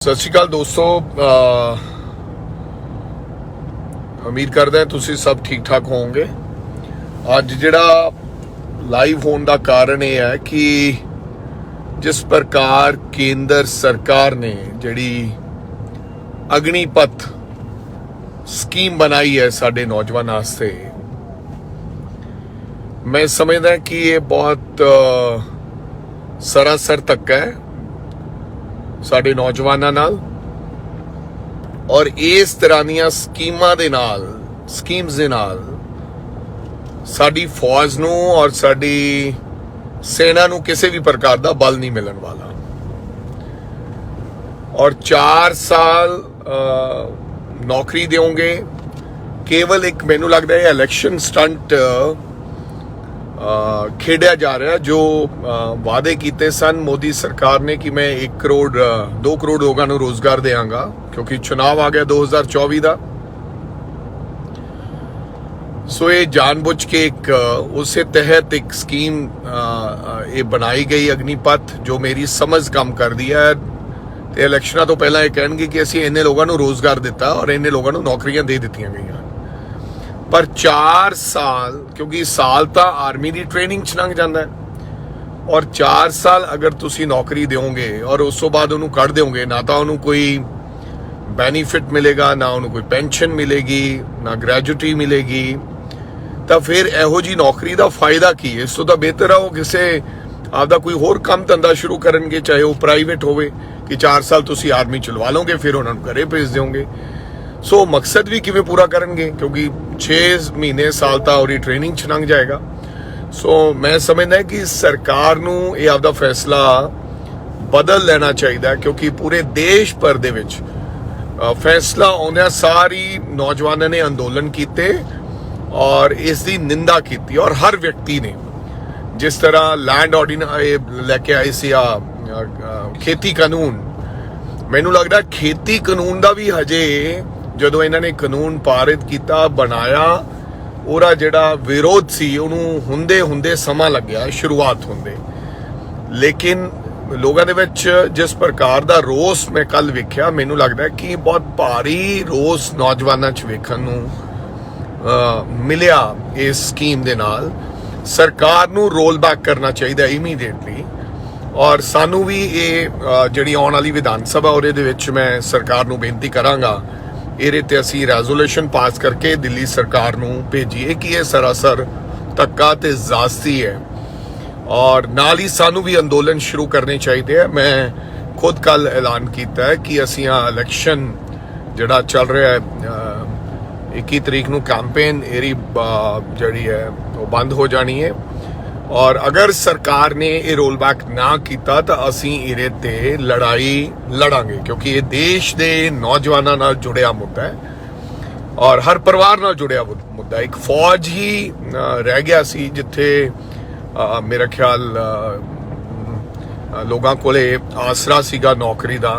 सत श्री अकाल दोस्तों, उम्मीद करते हैं तुसी सब ठीक ठाक होंगे। अज जिहड़ा लाइव होने का कारण यह है कि जिस प्रकार केंद्र सरकार ने जिहड़ी अग्निपथ स्कीम बनाई है साडे नौजवान वास्ते, मैं समझदा कि ये बहुत सरासर धक्का है साडे नौजवानों नाल। और इस तरह दी स्कीम्स दे नाल साडी फौज नूं और साडी सेना नूं किसी भी प्रकार का बल नहीं मिलने वाला। और 4 साल नौकरी देंगे, केवल एक मैनू लगता है इलैक्शन स्टंट खेड़ा जा रहा है। जो वादे किए सन मोदी सरकार ने कि मैं 1 करोड़ 2 करोड़ लोगों को रोजगार देंगा, क्योंकि चुनाव आ गया 2024 का। सो ये जानबूझ के एक उस तहत एक स्कीम ये बनाई गई अग्निपथ, जो मेरी समझ कम कर दी है। तो इलैक्शनों तो पहला ये कहेंगे कि असीं इन्ने लोगों को रोजगार दिता और इन्ने लोगों को नौकरियां दे दित्तियां गई, पर 4 साल, क्योंकि साल तो आर्मी की ट्रेनिंग च लंघ जाता है, और 4 साल अगर तुसी नौकरी दोगे और उस तो बाद उन्होंने कढ़ दोगे, ना तो उन्होंने कोई बेनीफिट मिलेगा, ना उन्होंने कोई पेंशन मिलेगी, ना ग्रैजुटी मिलेगी, तो फिर यहो जी नौकरी का फायदा की। इस तो बेहतर है वो किसी आपका कोई होर काम धंधा शुरू करेंगे, चाहे वो प्राइवेट होवे कि 4 साल तुसी आर्मी चलवा लोगे, फिर उन्होंने घरे भेज दोगे। सो मकसद भी किवें पूरा करेंगे, क्योंकि 6 महीने साल तक और ट्रेनिंग च लंघ जाएगा। सो मैं समझदा कि सरकार नूं ये आपदा फैसला बदल लेना चाहिए, क्योंकि पूरे देश भर दे विच फैसला आउंदियां सारी नौजवानों ने अंदोलन किए और इसकी निंदा की। और हर व्यक्ति ने, जिस तरह लैंड ऑर्डिनेंस लैके आए सी खेती कानून, मैनू लगता खेती कानून का भी हजे ਜਦੋਂ ਇਹਨਾਂ ਨੇ ਕਾਨੂੰਨ ਪਾਰਿਤ ਕੀਤਾ ਬਣਾਇਆ, ਉਹਦਾ ਜਿਹੜਾ ਵਿਰੋਧ ਸੀ ਉਹਨੂੰ ਹੁੰਦੇ ਸਮਾਂ ਲੱਗਿਆ ਸ਼ੁਰੂਆਤ ਹੁੰਦੇ। ਲੇਕਿਨ ਲੋਕਾਂ ਦੇ ਵਿੱਚ ਜਿਸ ਪ੍ਰਕਾਰ ਦਾ ਰੋਸ ਮੈਂ ਕੱਲ ਵੇਖਿਆ, ਮੈਨੂੰ ਲੱਗਦਾ ਕਿ ਬਹੁਤ ਭਾਰੀ ਰੋਸ ਨੌਜਵਾਨਾਂ 'ਚ ਵੇਖਣ ਨੂੰ ਮਿਲਿਆ। ਇਸ ਸਕੀਮ ਦੇ ਨਾਲ ਸਰਕਾਰ ਨੂੰ ਰੋਲ ਬੈਕ ਕਰਨਾ ਚਾਹੀਦਾ ਇਮੀਡੀਏਟਲੀ। ਔਰ ਸਾਨੂੰ ਵੀ ਇਹ ਜਿਹੜੀ ਆਉਣ ਵਾਲੀ ਵਿਧਾਨ ਸਭਾ ਉਹਦੇ ਵਿੱਚ ਮੈਂ ਸਰਕਾਰ ਨੂੰ ਬੇਨਤੀ ਕਰਾਂਗਾ, ਇਹਦੇ ਤੇ ਅਸੀਂ ਰੈਜ਼ੋਲੂਸ਼ਨ ਪਾਸ ਕਰਕੇ ਦਿੱਲੀ ਸਰਕਾਰ ਨੂੰ ਭੇਜੀਏ ਕਿ ਇਹ ਸਰਾਸਰ ਧੱਕਾ ਤੇ ਜ਼ਾਸਤੀ ਹੈ। ਔਰ ਨਾਲ ਹੀ ਸਾਨੂੰ ਵੀ ਅੰਦੋਲਨ ਸ਼ੁਰੂ ਕਰਨੇ ਚਾਹੀਦੇ ਹੈ। ਮੈਂ ਖੁਦ ਕੱਲ ਐਲਾਨ ਕੀਤਾ ਹੈ ਕਿ ਅਸੀਂ ਆ ਇਲੈਕਸ਼ਨ ਜਿਹੜਾ ਚੱਲ ਰਿਹਾ ਹੈ 21 ਤਰੀਕ ਨੂੰ ਕੈਂਪੇਨ ਇਹਦੀ ਜਿਹੜੀ ਹੈ ਉਹ ਬੰਦ ਹੋ ਜਾਣੀ ਹੈ। और अगर सरकार ने ये रोल बैक ना किया तो असी इहदे ते लड़ाई लड़ांगे, क्योंकि ये देश के नौजवानों नाल जुड़िया मुद्दा है और हर परिवार नाल जुड़िया मुद्दा। एक फौज ही रह गया सी जिथे मेरा ख्याल लोगों कोले आसरा सीगा नौकरी का।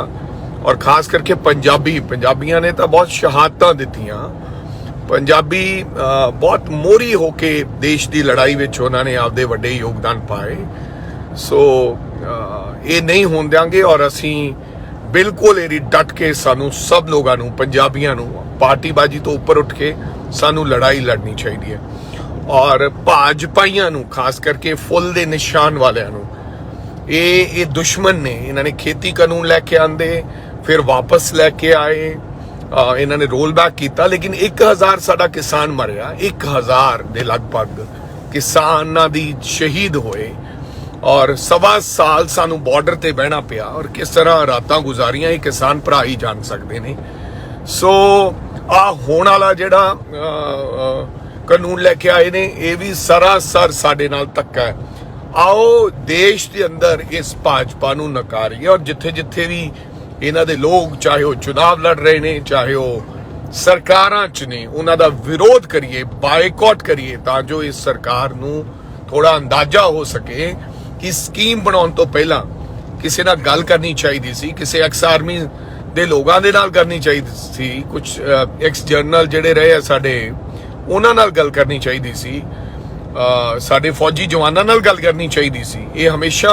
और खास करके पंजाबियों ने तो बहुत शहादतां दित्तियां। पंजाबी बहुत मोहरी होके देश की लड़ाई में उन्होंने आपदे वड्डे योगदान पाए। सो ये नहीं होण देंगे और असी बिल्कुल ये डट के सानू सब लोगों को, पंजाबियों को, पार्टीबाजी तो ऊपर उठ के सानू लड़ाई लड़नी चाहिए है। और भाजपाइयों को, खास करके फुल दे निशान वालियां ये दुश्मन ने। इन्होंने खेती कानून लैके आंदे, फिर वापस लैके आए, इन्होंने रोल बैक किया, लेकिन 1000 साडा किसान मरिया, 1000 के लगभग किसानां दी शहीद होए और 1.25 साल सानू बॉर्डर ते बहना पिया। और किस तरह रातां गुजारियां ये किसान भरा ही जान सकते हैं। सो आ होने वाला जिहड़ा कानून लैके आए ने, ये भी सरासर साडे नाल धक्का है। आओ देश के अंदर इस भाजपा नूं नकारीए और जिथे जिथे भी इन्हां दे लोग, चाहे वो चुनाव लड़ रहे ने, चाहे वो सरकारां च ने, उन्हां दा विरोध करिए, बायकॉट करिए, तां जो इस सरकार नूं थोड़ा अंदाजा हो सके कि स्कीम बनाउण तो पहला किसी नाल गल करनी चाहिदी सी, किसी एक्स आर्मी दे लोगां दे नाल करनी चाहिदी सी, कुछ एक्स जर्नल जिहड़े रहे आ साडे उन्हां नाल गल करनी चाहिदी सी, साडे फौजी जवानां नाल गल करनी चाहिदी सी। ये हमेशा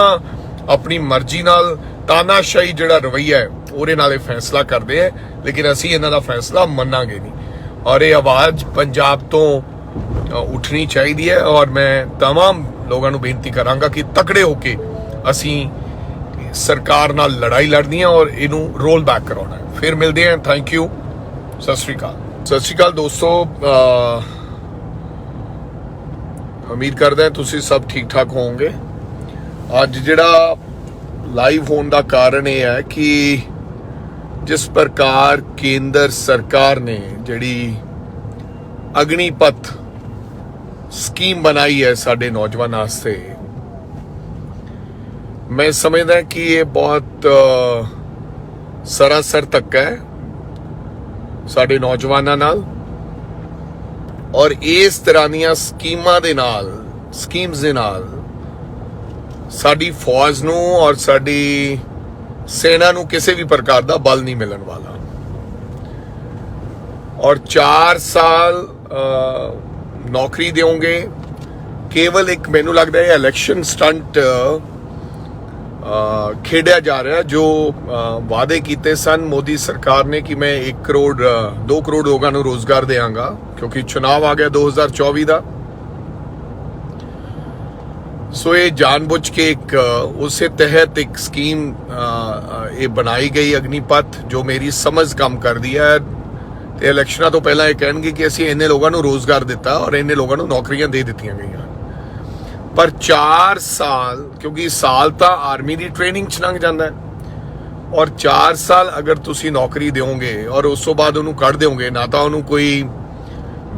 अपनी मर्जी नाल तानाशाही जिहड़ा रवैया है ਉਹਦੇ ਨਾਲ ਇਹ ਫੈਸਲਾ ਕਰਦੇ ਆ, ਲੇਕਿਨ ਅਸੀਂ ਇਹਨਾਂ ਦਾ ਫੈਸਲਾ ਮੰਨਾਂਗੇ ਨਹੀਂ। ਔਰ ਇਹ ਆਵਾਜ਼ ਪੰਜਾਬ ਤੋਂ ਉੱਠਣੀ ਚਾਹੀਦੀ ਹੈ। ਔਰ ਮੈਂ तमाम ਲੋਕਾਂ ਨੂੰ ਬੇਨਤੀ ਕਰਾਂਗਾ ਕਿ ਤਕੜੇ ਹੋ ਕੇ ਅਸੀਂ ਸਰਕਾਰ ਨਾਲ ਲੜਾਈ ਲੜਨੀ ਹੈ ਔਰ ਇਹਨੂੰ ਰੋਲ ਬੈਕ ਕਰਾਉਣਾ ਹੈ। ਫਿਰ ਮਿਲਦੇ ਹਾਂ। Thank you. ਸਤਿ ਸ਼੍ਰੀ ਅਕਾਲ ਦੋਸਤੋ। ਉਮੀਦ ਕਰਦਾ ਹਾਂ ਤੁਸੀਂ ਸਭ ਠੀਕ ਠਾਕ ਹੋਵੋਗੇ। ਅੱਜ ਜਿਹੜਾ ਲਾਈਵ ਹੋਣ ਦਾ ਕਾਰਨ ਇਹ ਹੈ ਕਿ ਜਿਸ ਪ੍ਰਕਾਰ ਕੇਂਦਰ ਸਰਕਾਰ ਨੇ ਜਿਹੜੀ ਅਗਨੀਪਥ ਸਕੀਮ ਬਣਾਈ ਹੈ ਸਾਡੇ ਨੌਜਵਾਨਾਂ ਵਾਸਤੇ, मैं समझदा कि ये बहुत सरासर धक्का है साडे नौजवानां नाल। और इस तरह दीयां स्कीम्स दे नाल साडी फौज नूं और साडी सेना नूं किसी भी प्रकार दा बल नहीं मिलण वाला। और 4 साल नौकरी देओगे, केवल एक मैनू लगदा है इलेक्शन स्टंट खेड़ा जा रहा है। जो वादे कीते सन मोदी सरकार ने कि मैं 1 करोड़ 2 करोड़ लोगों को रोजगार देंगा, क्योंकि चुनाव आ गया 2024 का। सो ये जानबूझ के एक उससे तहत एक स्कीम ये बनाई गई अग्निपथ, जो मेरी समझ कम कर दी है। ते इलेक्शनों तो पहला ये कहेंगे कि असीं इन्ने लोगों को रोजगार दिता और इन्ने लोगों को नौकरियां दे दित्तियां गईयां। पर 4 साल, क्योंकि साल तो आर्मी की ट्रेनिंग च लंघ जाता है, और 4 साल अगर तुसी नौकरी दोगे और उस तो बाद उन्होंने कढ़ दोगे, ना तो उन्होंने कोई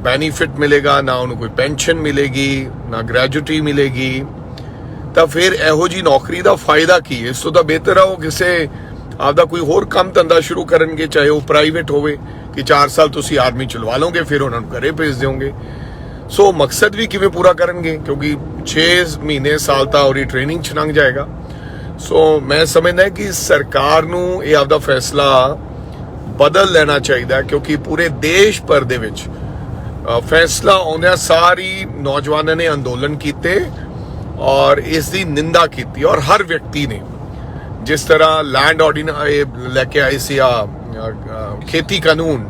बेनीफिट मिलेगा, ना उन्होंने कोई पेंशन मिलेगी, ना ग्रेजुटी मिलेगी, तो फिर यहो जी नौकरी का फायदा की है। इस तो बेहतर है वो किसी आपका कोई होर काम धंधा शुरू करेंगे, चाहे वो प्राइवेट होवे कि 4 साल तुसी आर्मी चलवा लोगे, फिर उन्होंने घरे भेज दोगे। सो मकसद भी किवें पूरा करेंगे, क्योंकि 6 महीने साल तो और ट्रेनिंग च लंघ जाएगा। सो मैं समझदा है कि सरकार नूं ये आपदा फैसला बदल लेना चाहिए, क्योंकि पूरे देश भर दे विच फैसला आउंदियां सारी नौजवानों ने अंदोलन किए और इसकी निंदा की। और हर व्यक्ति ने, जिस तरह लैंड ऑर्डिनेंस लैके आए सी खेती कानून,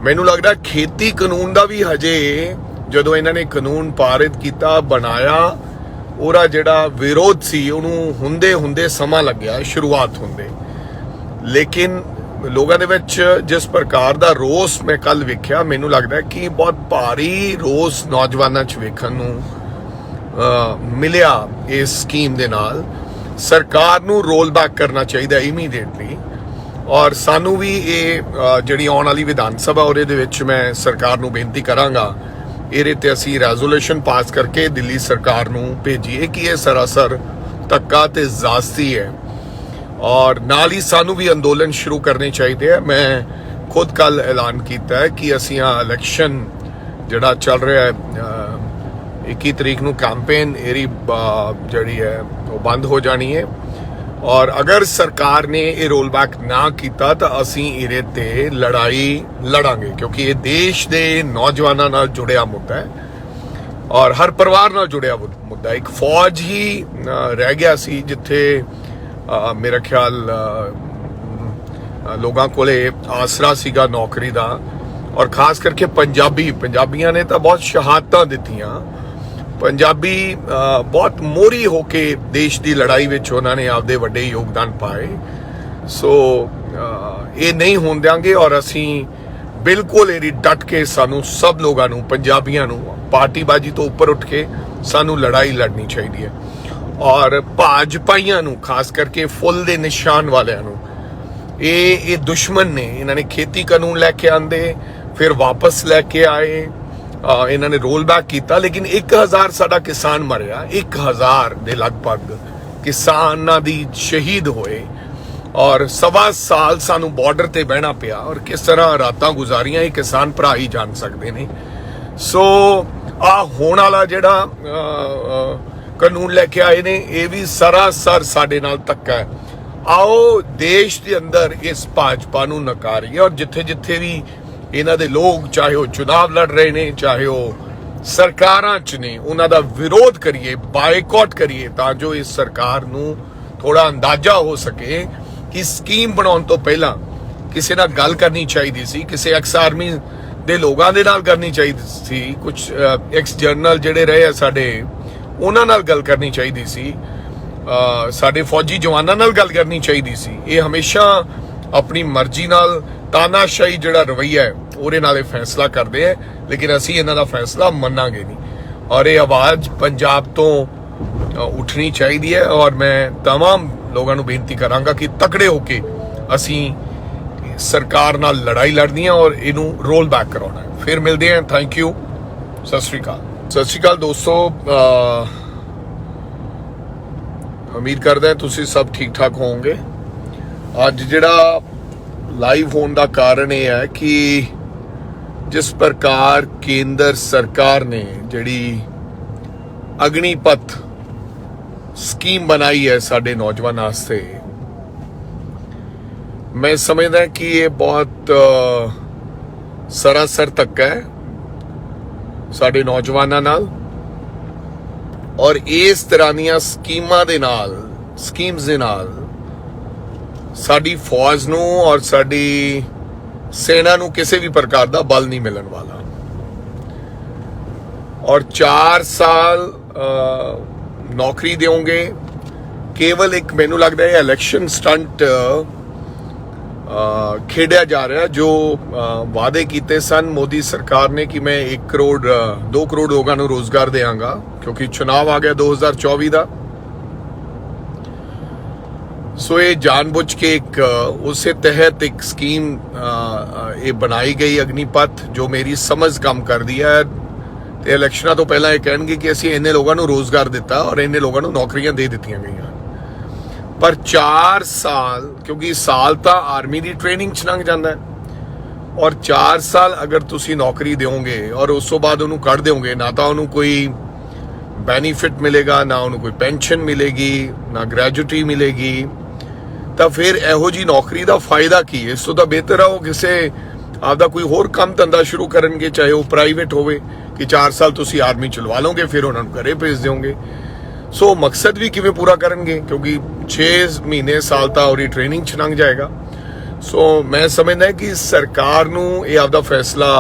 मैनू लगता खेती कानून का भी हजे ਜਦੋਂ ਇਹਨਾਂ ਨੇ ਕਾਨੂੰਨ ਪਾਰਿਤ ਕੀਤਾ ਬਣਾਇਆ, ਉਹਦਾ ਜਿਹੜਾ ਵਿਰੋਧ ਸੀ ਉਹਨੂੰ ਹੁੰਦੇ ਸਮਾਂ ਲੱਗਿਆ ਸ਼ੁਰੂਆਤ ਹੁੰਦੇ। ਲੇਕਿਨ ਲੋਕਾਂ ਦੇ ਵਿੱਚ ਜਿਸ ਪ੍ਰਕਾਰ ਦਾ ਰੋਸ ਮੈਂ ਕੱਲ ਵੇਖਿਆ, ਮੈਨੂੰ ਲੱਗਦਾ ਕਿ ਬਹੁਤ ਭਾਰੀ ਰੋਸ ਨੌਜਵਾਨਾਂ 'ਚ ਵੇਖਣ ਨੂੰ ਮਿਲਿਆ। ਇਸ ਸਕੀਮ ਦੇ ਨਾਲ ਸਰਕਾਰ ਨੂੰ ਰੋਲ ਬੈਕ ਕਰਨਾ ਚਾਹੀਦਾ ਇਮੀਡੀਏਟਲੀ। ਔਰ ਸਾਨੂੰ ਵੀ ਇਹ ਜਿਹੜੀ ਆਉਣ ਵਾਲੀ ਵਿਧਾਨ ਸਭਾ ਉਹਦੇ ਦੇ ਵਿੱਚ ਮੈਂ ਸਰਕਾਰ ਨੂੰ ਬੇਨਤੀ ਕਰਾਂਗਾ, ਇਹਦੇ ਤੇ ਅਸੀਂ ਰੈਜ਼ੋਲੂਸ਼ਨ ਪਾਸ ਕਰਕੇ ਦਿੱਲੀ ਸਰਕਾਰ ਨੂੰ ਭੇਜੀਏ ਕਿ ਇਹ ਸਰਾਸਰ ਧੱਕਾ ਤੇ ਜ਼ਾਸਤੀ ਹੈ। ਔਰ ਨਾਲ ਹੀ ਸਾਨੂੰ ਵੀ ਅੰਦੋਲਨ ਸ਼ੁਰੂ ਕਰਨੇ ਚਾਹੀਦੇ ਆ। ਮੈਂ ਖੁਦ ਕੱਲ ਐਲਾਨ ਕੀਤਾ ਹੈ ਕਿ ਅਸੀਂ ਆ ਇਲੈਕਸ਼ਨ ਜਿਹੜਾ ਚੱਲ ਰਿਹਾ ਹੈ 21 ਤਰੀਕ ਨੂੰ ਕੈਂਪੇਨ ਇਹਦੀ ਜਿਹੜੀ ਹੈ ਉਹ ਬੰਦ ਹੋ ਜਾਣੀ ਹੈ। और अगर सरकार ने ये रोल बैक ना किया तो असी इहदे ते लड़ाई लड़ांगे, क्योंकि ये देश के नौजवानों नाल जुड़िया मुद्दा है और हर परिवार नाल जुड़िया मुद्दा। एक फौज ही रह गया सी जिथे मेरा ख्याल लोगों कोले आसरा सीगा नौकरी का। और खास करके पंजाबियों ने तो बहुत शहादतां दित्तियां। पंजाबी बहुत मोहरी होके देश की लड़ाई में उन्होंने आपदे वड्डे योगदान पाए। सो ये नहीं होण देंगे और असी बिल्कुल ये डट के सानू सब लोगों नू, पंजाबियों नू पार्टीबाजी तो ऊपर उठ के सानू लड़ाई लड़नी चाहिए। और भाजपाइयां नू, खास करके फुल दे निशान वालियां नू, ये दुश्मन ने। इन्होंने खेती कानून लैके आंदे, फिर वापस लैके आए, इन्होंने रोल बैक किया। लेकिन 1000 साडा किसान मरिया, 1000 के लगभग किसानां दी शहीद होए और 1.25 साल सानू बॉर्डर ते बहना पिया। और किस तरह रातां गुजारियां ये किसान भरा ही जान सकते हैं। सो आ होण वाला जिहड़ा कानून लैके आए ने, ये भी सरासर साडे नाल धक्का है। आओ देश के अंदर इस भाजपा नू नकारीए और जिथे जिथे भी इन्हां दे लोग, चाहे वो चुनाव लड़ रहे ने, चाहे वो सरकारां च ने, उन्हां दा विरोध करिए, बायकॉट करिए, तां जो इस सरकार नू थोड़ा अंदाजा हो सके ਕਿ ਸਕੀਮ ਬਣਾਉਣ ਤੋਂ ਪਹਿਲਾਂ ਕਿਸੇ ਨਾਲ ਗੱਲ ਕਰਨੀ ਚਾਹੀਦੀ ਸੀ, ਕਿਸੇ ਐਕਸ ਆਰਮੀ ਦੇ ਲੋਕਾਂ ਦੇ ਨਾਲ ਕਰਨੀ ਚਾਹੀਦੀ ਸੀ, ਕੁਝ ਐਕਸ ਜਰਨਲ ਜਿਹੜੇ ਰਹੇ ਆ ਸਾਡੇ ਉਹਨਾਂ ਨਾਲ ਗੱਲ ਕਰਨੀ ਚਾਹੀਦੀ ਸੀ, ਸਾਡੇ ਫੌਜੀ ਜਵਾਨਾਂ ਨਾਲ ਗੱਲ ਕਰਨੀ ਚਾਹੀਦੀ ਸੀ। ਇਹ ਹਮੇਸ਼ਾ ਆਪਣੀ ਮਰਜ਼ੀ ਨਾਲ ਤਾਨਾਸ਼ਾਹੀ ਜਿਹੜਾ ਰਵੱਈਆ ਹੈ ਉਹਦੇ ਨਾਲ ਇਹ ਫੈਸਲਾ ਕਰਦੇ ਆ, ਲੇਕਿਨ ਅਸੀਂ ਇਹਨਾਂ ਦਾ ਫੈਸਲਾ ਮੰਨਾਂਗੇ ਨਹੀਂ। ਔਰ ਇਹ ਆਵਾਜ਼ ਪੰਜਾਬ ਤੋਂ ਉੱਠਣੀ ਚਾਹੀਦੀ ਹੈ। ਔਰ ਮੈਂ तमाम ਲੋਕਾਂ ਨੂੰ ਬੇਨਤੀ ਕਰਾਂਗਾ ਕਿ ਤਕੜੇ ਹੋ ਕੇ ਅਸੀਂ ਸਰਕਾਰ ਨਾਲ ਲੜਾਈ ਲੜਨੀ ਹੈ ਔਰ ਇਹਨੂੰ ਰੋਲ ਬੈਕ ਕਰਾਉਣਾ ਹੈ। ਫਿਰ ਮਿਲਦੇ ਹਾਂ। Thank you. ਸਤਿ ਸ਼੍ਰੀ ਅਕਾਲ ਦੋਸਤੋ। ਉਮੀਦ ਕਰਦਾ ਹਾਂ ਤੁਸੀਂ ਸਭ ਠੀਕ ਠਾਕ ਹੋਵੋਗੇ। ਅੱਜ ਜਿਹੜਾ ਲਾਈਵ ਹੋਣ ਦਾ ਕਾਰਨ ਇਹ ਹੈ ਕਿ ਜਿਸ ਪ੍ਰਕਾਰ ਕੇਂਦਰ ਸਰਕਾਰ ਨੇ ਜਿਹੜੀ ਅਗਨੀਪਥ ਸਕੀਮ ਬਣਾਈ ਹੈ ਸਾਡੇ ਨੌਜਵਾਨਾਂ ਵਾਸਤੇ, ਮੈਂ ਸਮਝਦਾ ਕਿ ਇਹ ਬਹੁਤ ਸਰਾਸਰ ਧੱਕਾ ਹੈ ਸਾਡੇ ਨੌਜਵਾਨਾਂ ਨਾਲ। ਔਰ ਇਸ ਤਰ੍ਹਾਂ ਦੀਆਂ ਸਕੀਮਸ ਦੇ ਨਾਲ ਸਾਡੀ ਫੌਜ ਨੂੰ ਔਰ ਸਾਡੀ ਸੈਨਾ ਨੂੰ ਕਿਸੇ ਵੀ ਪ੍ਰਕਾਰ ਦਾ ਬਲ ਨਹੀਂ ਮਿਲਣ ਵਾਲਾ। ਔਰ 4 ਸਾਲ ਨੌਕਰੀ ਦੇਵੋਗੇ, ਕੇਵਲ ਇੱਕ ਮੈਨੂੰ ਲੱਗਦਾ ਹੈ ਇਲੈਕਸ਼ਨ ਸਟੰਟ ਖੇਡਿਆ ਜਾ ਰਿਹਾ। ਜੋ ਵਾਅਦੇ ਕੀਤੇ ਸਨ ਮੋਦੀ ਸਰਕਾਰ ਨੇ ਕਿ ਮੈਂ 1 ਕਰੋੜ 2 ਕਰੋੜ ਲੋਕਾਂ ਨੂੰ ਰੋਜ਼ਗਾਰ ਦੇਵਾਂਗਾ, ਕਿਉਂਕਿ ਚੁਣਾਵ ਆ ਗਿਆ 2024 ਦਾ। ਸੋ ਇਹ ਜਾਣਬੁੱਝ ਕੇ ਇੱਕ ਉਸੇ ਤਹਿਤ ਇੱਕ ਸਕੀਮ ਇਹ ਬਣਾਈ ਗਈ ਅਗਨੀਪਥ, ਜੋ ਮੇਰੀ ਸਮਝ ਕੰਮ ਕਰਦੀ ਹੈ। ਤੇ ਇਲੈਕਸ਼ਨਾਂ ਤੋਂ ਪਹਿਲਾਂ ਇਹ ਕਹਿਣਗੇ ਕਿ ਅਸੀਂ ਇੰਨੇ ਲੋਕਾਂ ਨੂੰ ਰੋਜ਼ਗਾਰ ਦਿੱਤਾ ਔਰ ਇੰਨੇ ਲੋਕਾਂ ਨੂੰ ਨੌਕਰੀਆਂ ਦੇ ਦਿੱਤੀਆਂ ਗਈਆਂ। ਪਰ 4 ਸਾਲ, ਕਿਉਂਕਿ ਸਾਲ ਤਾਂ ਆਰਮੀ ਦੀ ਟ੍ਰੇਨਿੰਗ 'ਚ ਲੰਘ ਜਾਂਦਾ ਹੈ, ਔਰ 4 ਸਾਲ ਅਗਰ ਤੁਸੀਂ ਨੌਕਰੀ ਦਿਓਗੇ ਔਰ ਉਸ ਤੋਂ ਬਾਅਦ ਉਹਨੂੰ ਕੱਢ ਦਿਓਗੇ, ਨਾ ਤਾਂ ਉਹਨੂੰ ਕੋਈ ਬੈਨੀਫਿਟ ਮਿਲੇਗਾ, ਨਾ ਉਹਨੂੰ ਕੋਈ ਪੈਨਸ਼ਨ ਮਿਲੇਗੀ, ਨਾ ਗ੍ਰੈਜੂਟੀ ਮਿਲੇਗੀ, ਤਾਂ ਫਿਰ ਇਹੋ ਜੀ ਨੌਕਰੀ ਦਾ ਫਾਇਦਾ ਕੀ? ਇਸ ਤੋਂ ਤਾਂ ਬਿਹਤਰ ਆ ਉਹ ਕਿਸੇ ਆਪਦਾ ਕੋਈ ਹੋਰ ਕੰਮ ਧੰਦਾ ਸ਼ੁਰੂ ਕਰਨਗੇ, ਚਾਹੇ ਉਹ ਪ੍ਰਾਈਵੇਟ ਹੋਵੇ, ਕਿ 4 ਸਾਲ ਤੁਸੀਂ ਆਰਮੀ ਚਲਵਾ ਲਓਗੇ ਫਿਰ ਉਹਨਾਂ ਨੂੰ ਘਰੇ ਭੇਜ ਦਿਓਗੇ। ਸੋ ਮਕਸਦ ਵੀ ਕਿਵੇਂ ਪੂਰਾ ਕਰਨਗੇ, ਕਿਉਂਕਿ 6 ਮਹੀਨੇ ਸਾਲ ਤਾਂ ਉਹਦੀ ਟ੍ਰੇਨਿੰਗ 'ਚ ਲੰਘ ਜਾਏਗਾ। ਸੋ ਮੈਂ ਸਮਝਦਾ ਕਿ ਸਰਕਾਰ ਨੂੰ ਇਹ ਆਪਦਾ ਫੈਸਲਾ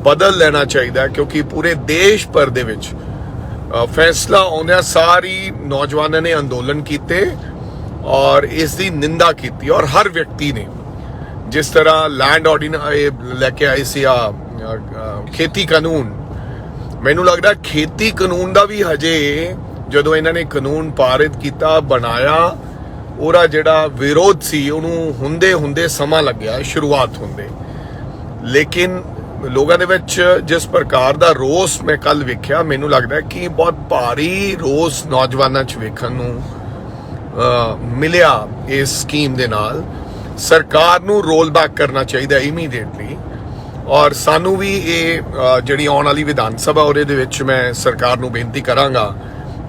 ਬਦਲ ਲੈਣਾ ਚਾਹੀਦਾ, ਕਿਉਂਕਿ ਪੂਰੇ ਦੇਸ਼ ਭਰ ਦੇ ਵਿੱਚ ਫੈਸਲਾ ਆਉਂਦਿਆਂ ਸਾਰੀ ਨੌਜਵਾਨਾਂ ਨੇ ਅੰਦੋਲਨ ਕੀਤੇ ਔਰ ਇਸ ਦੀ ਨਿੰਦਾ ਕੀਤੀ। ਔਰ ਹਰ ਵਿਅਕਤੀ ਨੇ, ਜਿਸ ਤਰ੍ਹਾਂ ਲੈਂਡ ਆਰਡੀਨੈਂਸ ਲੈ ਕੇ ਆਏ ਸੀ ਖੇਤੀ ਕਾਨੂੰਨ, ਮੈਨੂੰ ਲੱਗਦਾ ਖੇਤੀ ਕਾਨੂੰਨ ਦਾ ਵੀ ਹਜੇ ਜਦੋਂ ਇਹਨਾਂ ਨੇ ਕਾਨੂੰਨ ਪਾਰਿਤ ਕੀਤਾ ਬਣਾਇਆ, ਉਹਦਾ ਜਿਹੜਾ ਵਿਰੋਧ ਸੀ ਉਹਨੂੰ ਹੁੰਦੇ ਸਮਾਂ ਲੱਗਿਆ ਸ਼ੁਰੂਆਤ ਹੁੰਦੇ। ਲੇਕਿਨ ਲੋਕਾਂ ਦੇ ਵਿੱਚ ਜਿਸ ਪ੍ਰਕਾਰ ਦਾ ਰੋਸ ਮੈਂ ਕੱਲ ਵੇਖਿਆ, ਮੈਨੂੰ ਲੱਗਦਾ ਕਿ ਬਹੁਤ ਭਾਰੀ ਰੋਸ ਨੌਜਵਾਨਾਂ 'ਚ ਵੇਖਣ ਨੂੰ ਮਿਲਿਆ। ਇਸ ਸਕੀਮ ਦੇ ਨਾਲ ਸਰਕਾਰ ਨੂੰ ਰੋਲ ਬੈਕ ਕਰਨਾ ਚਾਹੀਦਾ ਇਮੀਡੀਏਟਲੀ। ਔਰ ਸਾਨੂੰ ਵੀ ਇਹ ਜਿਹੜੀ ਆਉਣ ਵਾਲੀ ਵਿਧਾਨ ਸਭਾ ਉਹਦੇ ਦੇ ਵਿੱਚ ਮੈਂ ਸਰਕਾਰ ਨੂੰ ਬੇਨਤੀ ਕਰਾਂਗਾ,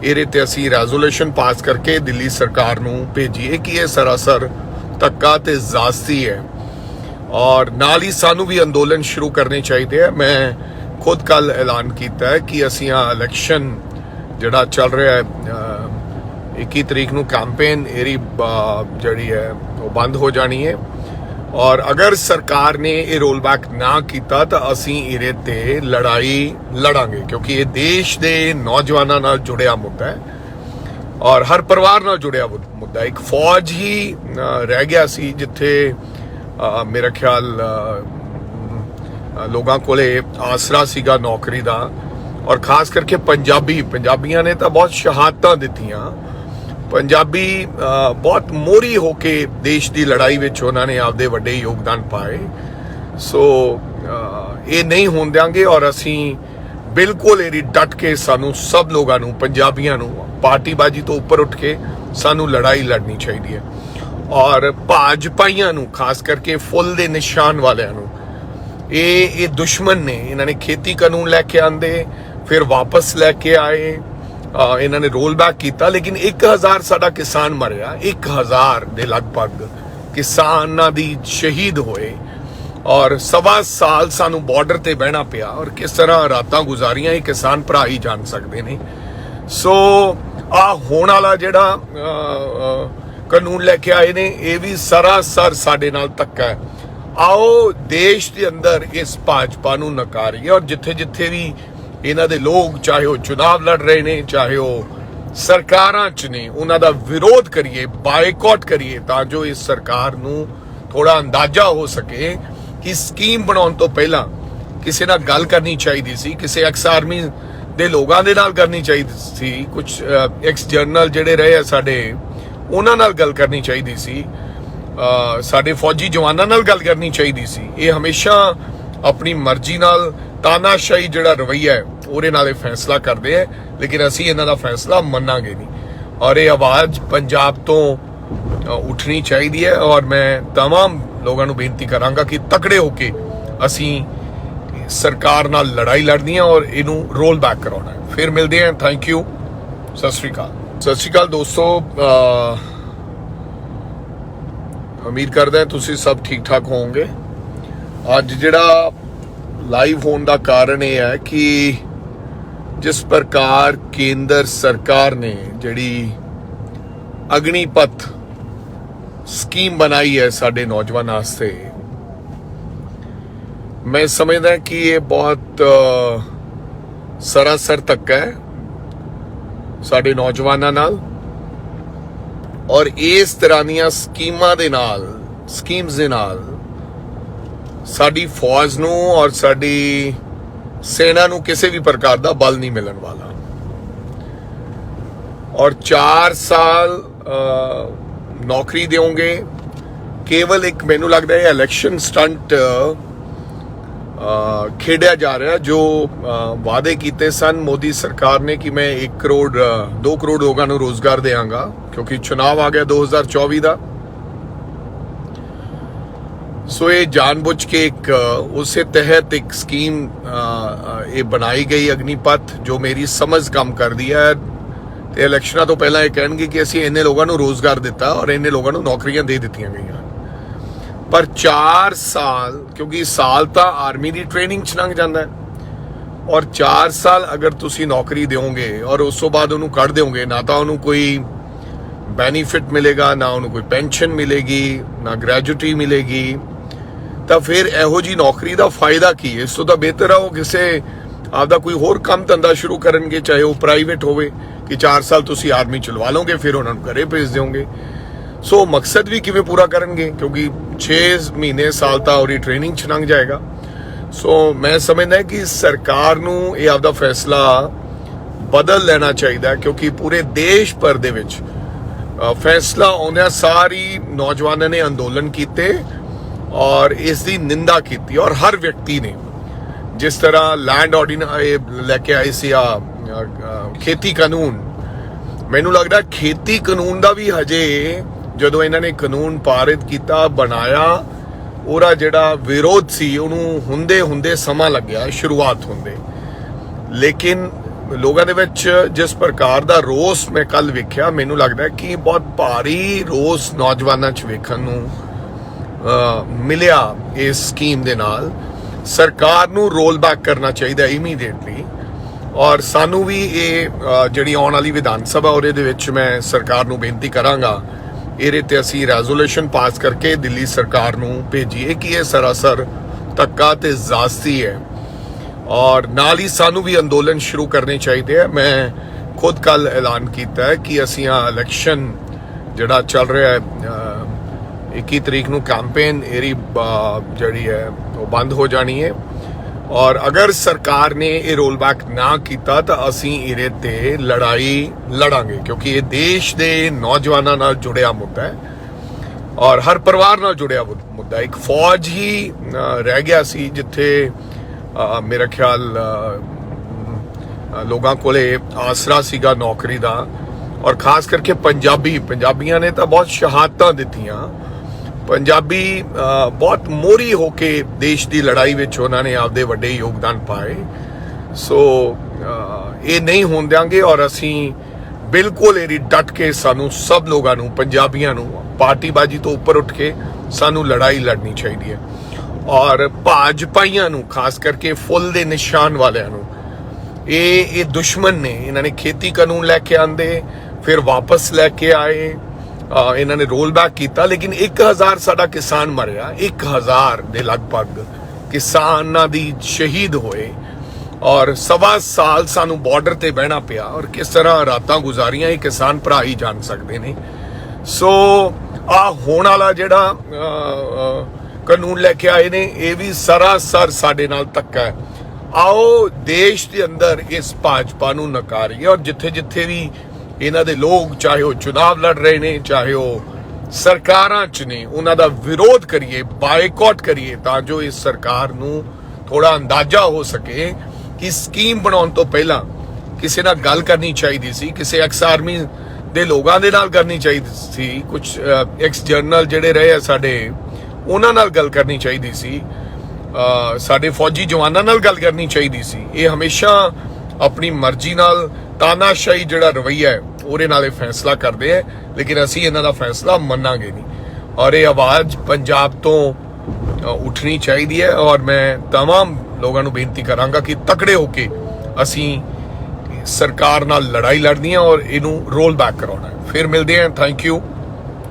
ਇਹਦੇ ਤੇ ਅਸੀਂ ਰੈਜ਼ੋਲੂਸ਼ਨ ਪਾਸ ਕਰਕੇ ਦਿੱਲੀ ਸਰਕਾਰ ਨੂੰ ਭੇਜੀਏ ਕਿ ਇਹ ਸਰਾਸਰ ਧੱਕਾ ਤੇ ਜ਼ਾਸਤੀ ਹੈ। ਔਰ ਨਾਲ ਹੀ ਸਾਨੂੰ ਵੀ ਅੰਦੋਲਨ ਸ਼ੁਰੂ ਕਰਨੇ ਚਾਹੀਦੇ ਆ। ਮੈਂ ਖੁਦ ਕੱਲ ਐਲਾਨ ਕੀਤਾ ਹੈ ਕਿ ਅਸੀਂ ਆ ਇਲੈਕਸ਼ਨ ਜਿਹੜਾ ਚੱਲ ਰਿਹਾ ਹੈ 21 ਤਰੀਕ ਨੂੰ ਕੈਂਪੇਨ ਇਹਦੀ ਜਿਹੜੀ ਹੈ ਉਹ ਬੰਦ ਹੋ ਜਾਣੀ ਹੈ। ਔਰ ਅਗਰ ਸਰਕਾਰ ਨੇ ਇਹ ਰੋਲ ਬੈਕ ਨਾ ਕੀਤਾ ਤਾਂ ਅਸੀਂ ਇਹਦੇ ਤੇ ਲੜਾਈ ਲੜਾਂਗੇ, ਕਿਉਂਕਿ ਇਹ ਦੇਸ਼ ਦੇ ਨੌਜਵਾਨਾਂ ਨਾਲ ਜੁੜਿਆ ਮੁੱਦਾ ਹੈ ਔਰ ਹਰ ਪਰਿਵਾਰ ਨਾਲ ਜੁੜਿਆ ਮੁੱਦਾ। ਇੱਕ ਫੌਜ ਹੀ ਰਹਿ ਗਿਆ ਸੀ ਜਿੱਥੇ ਮੇਰਾ ਖਿਆਲ ਲੋਕਾਂ ਕੋਲੇ ਆਸਰਾ ਸੀਗਾ ਨੌਕਰੀ ਦਾ। ਔਰ ਖਾਸ ਕਰਕੇ ਪੰਜਾਬੀਆਂ ਨੇ ਤਾਂ ਬਹੁਤ ਸ਼ਹਾਦਤਾਂ ਦਿੱਤੀਆਂ। ਪੰਜਾਬੀ ਬਹੁਤ ਮੋਹਰੀ ਹੋ ਕੇ ਦੇਸ਼ ਦੀ ਲੜਾਈ ਵਿੱਚ ਉਹਨਾਂ ਨੇ ਆਪਦੇ ਵੱਡੇ ਯੋਗਦਾਨ ਪਾਏ। ਸੋ ਇਹ ਨਹੀਂ ਹੋਣ ਦਿਆਂਗੇ ਔਰ ਅਸੀਂ ਬਿਲਕੁਲ ਇਹਦੀ ਡਟ ਕੇ ਸਾਨੂੰ ਸਭ ਲੋਕਾਂ ਨੂੰ, ਪੰਜਾਬੀਆਂ ਨੂੰ ਪਾਰਟੀਬਾਜ਼ੀ ਤੋਂ ਉੱਪਰ ਉੱਠ ਕੇ ਸਾਨੂੰ ਲੜਾਈ ਲੜਨੀ ਚਾਹੀਦੀ ਹੈ। ਔਰ ਭਾਜਪਾਈਆਂ ਨੂੰ, ਖਾਸ ਕਰਕੇ ਫੁੱਲ ਦੇ ਨਿਸ਼ਾਨ ਵਾਲਿਆਂ ਨੂੰ, ਇਹ ਦੁਸ਼ਮਣ ਨੇ। ਇਹਨਾਂ ਨੇ ਖੇਤੀ ਕਾਨੂੰਨ ਲੈ ਕੇ ਆਂਦੇ, ਫਿਰ ਵਾਪਸ ਲੈ ਕੇ ਆਏ, ਇਹਨਾਂ ਨੇ ਰੋਲ ਬੈਕ ਕੀਤਾ, ਲੇਕਿਨ 1000 ਸਾਡਾ ਕਿਸਾਨ ਮਰਿਆ, 1000 ਦੇ ਲਗਭਗ ਕਿਸਾਨਾਂ ਦੀ ਸ਼ਹੀਦ ਹੋਏ ਔਰ 1.25 ਸਾਲ ਸਾਨੂੰ ਬਾਰਡਰ ਤੇ ਬਹਿਣਾ ਪਿਆ ਔਰ ਕਿਸ ਤਰ੍ਹਾਂ ਰਾਤਾਂ ਗੁਜ਼ਾਰੀਆਂ ਇਹ ਕਿਸਾਨ ਭਰਾ ਹੀ ਜਾਣ ਸਕਦੇ ਨੇ। ਸੋ ਆ ਹੋਣ ਵਾਲਾ ਜਿਹੜਾ ਕਾਨੂੰਨ ਲੈ ਕੇ ਆਏ ਨੇ, ਇਹ ਵੀ ਸਰਾਸਰ ਸਾਡੇ ਨਾਲ ਧੱਕਾ ਹੈ। ਆਓ ਦੇਸ਼ ਦੇ ਅੰਦਰ ਇਸ ਭਾਜਪਾ ਨੂੰ ਨਕਾਰੀਏ ਔਰ ਜਿੱਥੇ ਜਿੱਥੇ ਵੀ ਇਹਨਾਂ ਦੇ ਲੋਕ, ਚਾਹੇ ਉਹ ਚੁਣਾਵ ਲੜ ਰਹੇ ਨੇ, ਚਾਹੇ ਉਹ ਸਰਕਾਰਾਂ 'ਚ ਨੇ, ਉਹਨਾਂ ਦਾ ਵਿਰੋਧ ਕਰੀਏ, ਬਾਈਕਾਟ ਕਰੀਏ, ਤਾਂ ਜੋ ਇਸ ਸਰਕਾਰ ਨੂੰ ਥੋੜਾ ਅੰਦਾਜ਼ਾ ਹੋ ਸਕੇ ਕਿ ਸਕੀਮ ਬਣਾਉਣ ਤੋਂ ਪਹਿਲਾਂ ਕਿਸੇ ਨਾਲ ਗੱਲ ਕਰਨੀ ਚਾਹੀਦੀ ਸੀ, ਕਿਸੇ ਐਕਸ ਆਰਮੀ ਦੇ ਲੋਕਾਂ ਦੇ ਨਾਲ ਕਰਨੀ ਚਾਹੀਦੀ ਸੀ, ਕੁਝ ਐਕਸ ਜਰਨਲ ਜਿਹੜੇ ਰਹੇ ਆ ਸਾਡੇ, ਉਹਨਾਂ ਨਾਲ ਗੱਲ ਕਰਨੀ ਚਾਹੀਦੀ ਸੀ, ਸਾਡੇ ਫੌਜੀ ਜਵਾਨਾਂ ਨਾਲ ਗੱਲ ਕਰਨੀ ਚਾਹੀਦੀ ਸੀ। ਇਹ ਹਮੇਸ਼ਾ ਆਪਣੀ ਮਰਜ਼ੀ ਨਾਲ ਤਾਨਾਸ਼ਾਹੀ ਜਿਹੜਾ ਰਵੱਈਆ ਹੈ ਉਹਦੇ ਨਾਲ ਇਹ ਫੈਸਲਾ ਕਰਦੇ ਹੈ, ਲੇਕਿਨ ਅਸੀਂ ਇਹਨਾਂ ਦਾ ਫੈਸਲਾ ਮੰਨਾਂਗੇ ਨਹੀਂ ਔਰ ਇਹ ਆਵਾਜ਼ ਪੰਜਾਬ ਤੋਂ ਉੱਠਣੀ ਚਾਹੀਦੀ ਹੈ। ਔਰ ਮੈਂ तमाम ਲੋਕਾਂ ਨੂੰ ਬੇਨਤੀ ਕਰਾਂਗਾ ਕਿ ਤਕੜੇ ਹੋ ਕੇ ਅਸੀਂ ਸਰਕਾਰ ਨਾਲ ਲੜਾਈ ਲੜਨੀ ਹੈ ਔਰ ਇਹਨੂੰ ਰੋਲ ਬੈਕ ਕਰਾਉਣਾ ਹੈ। ਫਿਰ ਮਿਲਦੇ ਹਾਂ। Thank you. ਸਤਿ ਸ਼੍ਰੀ ਅਕਾਲ ਦੋਸਤੋ। ਉਮੀਦ ਕਰਦਾ ਤੁਸੀਂ ਸਭ ਠੀਕ ਠਾਕ ਹੋਵੋਗੇ। ਅੱਜ ਜਿਹੜਾ ਲਾਈਵ ਹੋਣ ਦਾ ਕਾਰਨ ਇਹ ਹੈ ਕਿ ਜਿਸ ਪ੍ਰਕਾਰ ਕੇਂਦਰ ਸਰਕਾਰ ਨੇ ਜਿਹੜੀ ਅਗਨੀਪਥ ਸਕੀਮ ਬਣਾਈ ਹੈ ਸਾਡੇ ਨੌਜਵਾਨਾਂ ਵਾਸਤੇ, मैं समझदा कि ये बहुत सरासर धक्का है साडे नौजवानां नाल और इस तरह दीयां स्कीम्स दे नाल साडी फौज नूं और साडी सेना नूं किसी भी प्रकार दा बल नहीं मिलण वाला। और 4 साल नौकरी देओगे, केवल एक मैनूं लगदा है इलैक्शन स्टंट खेड़ा जा रहा है। जो वादे कीते सन मोदी सरकार ने कि मैं 1 करोड़ 2 करोड़ लोगों को रोजगार देंगा, क्योंकि चुनाव आ गया 2024 का। सो ये जानबूझ के एक उससे तहत एक स्कीम ये बनाई गई अग्निपथ, जो मेरी समझ कम कर दिया है। तो इलैक्शनां तो पहला ये कहेंगे कि असीं इन्ने लोगों को रोजगार दिता और इन्ने लोगों को नौकरियां दे दित्तियां गईयां, पर 4 साल, क्योंकि साल तो आर्मी की ट्रेनिंग च लंघ जाता है और 4 साल अगर तुसी नौकरी दोगे और उस तो बाद उन्होंने कढ़ दोगे, ना तो उन्होंने कोई बेनीफिट मिलेगा, ना उन्होंने कोई पेंशन मिलेगी, ना ग्रेजुटी मिलेगी, तो फिर इहो जी नौकरी का फायदा की। इस तो बेहतर है वो किसी आपका कोई होर काम धंधा शुरू करेंगे, चाहे वो प्राइवेट होवे कि 4 साल तुसी आर्मी चलवा लोगे, फिर उन्होंने घरे भेज दोगे। सो मकसद भी किवें पूरा करेंगे, क्योंकि 6 महीने साल तक और ट्रेनिंग च लंघ जाएगा। सो मैं समझदा कि सरकार नूं ये आपदा फैसला बदल लेना चाहिए, क्योंकि पूरे देश भर दे विच फैसला आउंदियां सारी नौजवानों ने अंदोलन किए और इसकी निंदा की। और हर व्यक्ति ने जिस तरह लैंड ऑर्डिनेंस लैके आए सी खेती कानून, मैनूं लगदा खेती कानून का भी हजे ਜਦੋਂ ਇਹਨਾਂ ਨੇ ਕਾਨੂੰਨ ਪਾਰਿਤ ਕੀਤਾ ਬਣਾਇਆ, ਉਹਦਾ ਜਿਹੜਾ ਵਿਰੋਧ ਸੀ ਉਹਨੂੰ ਹੁੰਦੇ ਸਮਾਂ ਲੱਗਿਆ ਸ਼ੁਰੂਆਤ ਹੁੰਦੇ, ਲੇਕਿਨ ਲੋਕਾਂ ਦੇ ਵਿੱਚ ਜਿਸ ਪ੍ਰਕਾਰ ਦਾ ਰੋਸ ਮੈਂ ਕੱਲ ਵੇਖਿਆ, ਮੈਨੂੰ ਲੱਗਦਾ ਕਿ ਬਹੁਤ ਭਾਰੀ ਰੋਸ ਨੌਜਵਾਨਾਂ 'ਚ ਵੇਖਣ ਨੂੰ ਮਿਲਿਆ। ਇਸ ਸਕੀਮ ਦੇ ਨਾਲ ਸਰਕਾਰ ਨੂੰ ਰੋਲ ਬੈਕ ਕਰਨਾ ਚਾਹੀਦਾ ਇਮੀਡੀਏਟਲੀ। ਔਰ ਸਾਨੂੰ ਵੀ ਇਹ ਜਿਹੜੀ ਆਉਣ ਵਾਲੀ ਵਿਧਾਨ ਸਭਾ ਉਹਦੇ ਵਿੱਚ ਮੈਂ ਸਰਕਾਰ ਨੂੰ ਬੇਨਤੀ ਕਰਾਂਗਾ, ਇਹਦੇ ਤੇ ਅਸੀਂ ਰੈਜ਼ੋਲੂਸ਼ਨ ਪਾਸ ਕਰਕੇ ਦਿੱਲੀ ਸਰਕਾਰ ਨੂੰ ਭੇਜੀਏ ਕਿ ਇਹ ਸਰਾਸਰ ਧੱਕਾ ਤੇ ਜ਼ਾਸਤੀ ਹੈ। ਔਰ ਨਾਲ ਹੀ ਸਾਨੂੰ ਵੀ ਅੰਦੋਲਨ ਸ਼ੁਰੂ ਕਰਨੇ ਚਾਹੀਦੇ ਹੈ। ਮੈਂ ਖੁਦ ਕੱਲ ਐਲਾਨ ਕੀਤਾ ਹੈ ਕਿ ਅਸੀਂ ਇਲੈਕਸ਼ਨ ਜਿਹੜਾ ਚੱਲ ਰਿਹਾ ਹੈ 21 ਤਰੀਕ ਨੂੰ ਕੈਂਪੇਨ ਇਹਦੀ ਜਿਹੜੀ ਹੈ ਉਹ ਬੰਦ ਹੋ ਜਾਣੀ ਹੈ। और अगर सरकार ने ये रोल बैक ना किया तो असी इहदे ते लड़ाई लड़ांगे, क्योंकि ये देश के नौजवानों नाल जुड़िया मुद्दा है और हर परिवार नाल जुड़िया मुद्दा। एक फौज ही रह गया सी जिथे मेरा ख्याल लोगों कोले आसरा सीगा नौकरी का, और खास करके पंजाबियां ने तो बहुत शहादतां दित्तियां। पंजाबी बहुत मोरी होके देश की लड़ाई में उन्होंने आपदे वड्डे योगदान पाए। सो ये नहीं होण देंगे और असी बिल्कुल ये डट के सानू सब लोगों नू, पंजाबियों नू पार्टीबाजी तो उपर उठ के सानू लड़ाई लड़नी चाहिए। और भाजपाइयां नू, खास करके फुल दे निशान वालियां नू, ये दुश्मन ने। इन्होंने खेती कानून लैके आंदे, फिर वापस लैके आए, ਇਹਨਾਂ ਨੇ ਰੋਲ ਬੈਕ ਕੀਤਾ, ਲੇਕਿਨ 1000 ਸਾਡਾ ਕਿਸਾਨ ਮਰਿਆ, 1000 ਦੇ ਲਗਭਗ ਕਿਸਾਨਾਂ ਦੀ ਸ਼ਹੀਦ ਹੋਏ ਔਰ 1.25 ਸਾਲ ਸਾਨੂੰ ਬਾਰਡਰ ਤੇ ਬਹਿਣਾ ਪਿਆ ਔਰ ਕਿਸ ਤਰ੍ਹਾਂ ਰਾਤਾਂ ਗੁਜ਼ਾਰੀਆਂ ਇਹ ਕਿਸਾਨ ਭਰਾ ਹੀ ਜਾਣ ਸਕਦੇ ਨੇ। ਸੋ ਆ ਹੋਣ ਵਾਲਾ ਜਿਹੜਾ ਕਾਨੂੰਨ ਲੈ ਕੇ ਆਏ ਨੇ ਇਹ ਵੀ ਸਰਾਸਰ ਸਾਡੇ ਨਾਲ ਧੱਕਾ ਹੈ। ਆਓ ਦੇਸ਼ ਦੇ ਅੰਦਰ ਇਸ ਭਾਜਪਾ ਨੂੰ ਨਕਾਰੀਏ ਔਰ ਜਿੱਥੇ ਜਿੱਥੇ ਵੀ ਇਹਨਾਂ ਦੇ ਲੋਕ, ਚਾਹੇ ਉਹ ਚੁਣਾਵ ਲੜ ਰਹੇ ਨੇ, ਚਾਹੇ ਉਹ ਸਰਕਾਰਾਂ 'ਚ ਨੇ, ਉਹਨਾਂ ਦਾ ਵਿਰੋਧ ਕਰੀਏ, ਬਾਈਕਾਟ ਕਰੀਏ, ਤਾਂ ਜੋ ਇਸ ਸਰਕਾਰ ਨੂੰ ਥੋੜਾ ਅੰਦਾਜ਼ਾ ਹੋ ਸਕੇ ਕਿ ਸਕੀਮ ਬਣਾਉਣ ਤੋਂ ਪਹਿਲਾਂ ਕਿਸੇ ਨਾਲ ਗੱਲ ਕਰਨੀ ਚਾਹੀਦੀ ਸੀ, ਕਿਸੇ ਐਕਸ ਆਰਮੀ ਦੇ ਲੋਕਾਂ ਦੇ ਨਾਲ ਕਰਨੀ ਚਾਹੀਦੀ ਸੀ, ਕੁਝ ਐਕਸ ਜਰਨਲ ਜਿਹੜੇ ਰਹੇ ਆ ਸਾਡੇ ਉਹਨਾਂ ਨਾਲ ਗੱਲ ਕਰਨੀ ਚਾਹੀਦੀ ਸੀ, ਸਾਡੇ ਫੌਜੀ ਜਵਾਨਾਂ ਨਾਲ ਗੱਲ ਕਰਨੀ ਚਾਹੀਦੀ ਸੀ। ਇਹ ਹਮੇਸ਼ਾ ਆਪਣੀ ਮਰਜ਼ੀ ਨਾਲ ਤਾਨਾਸ਼ਾਹੀ ਜਿਹੜਾ ਰਵੱਈਆ ਹੈ ਉਹਦੇ ਨਾਲ ਇਹ ਫੈਸਲਾ ਕਰਦੇ ਆ, ਲੇਕਿਨ ਅਸੀਂ ਇਹਨਾਂ ਦਾ ਫੈਸਲਾ ਮੰਨਾਂਗੇ ਨਹੀਂ ਔਰ ਇਹ ਆਵਾਜ਼ ਪੰਜਾਬ ਤੋਂ ਉੱਠਣੀ ਚਾਹੀਦੀ ਹੈ। ਔਰ ਮੈਂ तमाम ਲੋਕਾਂ ਨੂੰ ਬੇਨਤੀ ਕਰਾਂਗਾ ਕਿ ਤਕੜੇ ਹੋ ਕੇ ਅਸੀਂ ਸਰਕਾਰ ਨਾਲ ਲੜਾਈ ਲੜਨੀ ਹੈ ਔਰ ਇਹਨੂੰ ਰੋਲ ਬੈਕ ਕਰਾਉਣਾ ਹੈ। ਫਿਰ ਮਿਲਦੇ ਹਾਂ, ਥੈਂਕ ਯੂ,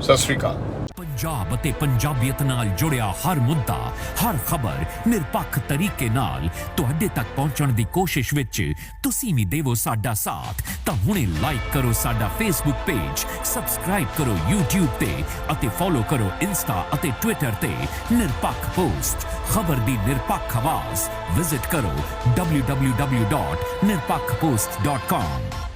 ਸਤਿ ਸ਼੍ਰੀ ਅਕਾਲ। पंजाब ते पंजाबियत नाल जुड़िया हर मुद्दा, हर खबर निरपक्ष तरीके नाल तुहाडे तक पहुंचण दी कोशिश विच तुसीं भी देवो साडा साथ। तां हुणे लाइक करो साडा फेसबुक पेज, सबसक्राइब करो यूट्यूब ते अते फॉलो करो इंस्टा अते ट्विटर ते निरपक्ष पोस्ट। खबर दी निरपक्ष आवाज़ विजिट करो www.nirpakhpost.com।